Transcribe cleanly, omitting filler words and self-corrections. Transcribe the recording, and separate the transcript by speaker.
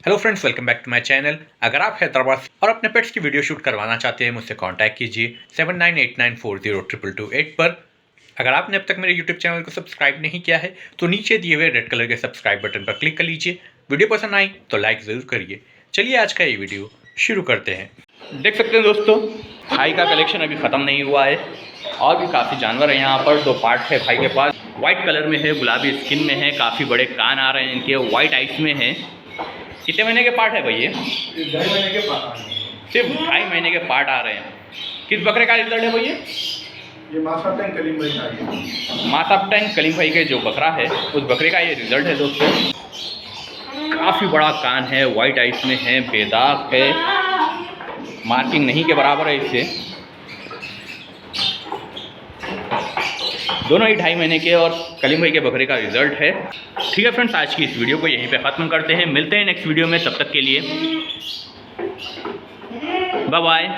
Speaker 1: Hello friends, welcome back to my channel. अगर आप हैदराबाद और अपने पेट्स की वीडियो शूट करवाना चाहते हैं मुझसे कांटेक्ट कीजिए 7989402288 पर। अगर आपने अब तक मेरे यूट्यूब चैनल को सब्सक्राइब नहीं किया है तो नीचे दिए हुए रेड कलर के सब्सक्राइब बटन पर क्लिक कर लीजिए। वीडियो पसंद आई तो लाइक ज़रूर करिए। चलिए आज का ये वीडियो शुरू करते हैं। देख सकते हैं दोस्तों, भाई का कलेक्शन अभी ख़त्म नहीं हुआ है और भी काफ़ी जानवर है यहाँ पर। 2 पार्ट है भाई के पास। वाइट कलर में है, गुलाबी स्किन में है, काफ़ी बड़े कान आ रहे हैं इनके, वाइट आइस में है। कितने महीने के पार्ट है भाई ये?
Speaker 2: 2.5 महीने के पार्ट।
Speaker 1: सिर्फ 2.5 महीने के पार्ट आ रहे हैं। किस बकरे का रिजल्ट है भैया?
Speaker 2: ये मासा टैंक कलीम भाई का है।
Speaker 1: माता टैंक कलीम भाई के जो बकरा है उस बकरे का ये रिजल्ट है दोस्तों। काफ़ी बड़ा कान है, वाइट आइस में है, बेदाग है, मार्किंग नहीं के बराबर है इससे। दोनों ही 2.5 महीने के और कलीम भाई के बकरे का रिजल्ट है। ठीक है फ्रेंड्स, आज की इस वीडियो को यहीं पे ख़त्म करते हैं। मिलते हैं नेक्स्ट वीडियो में, तब तक के लिए बाय बाय।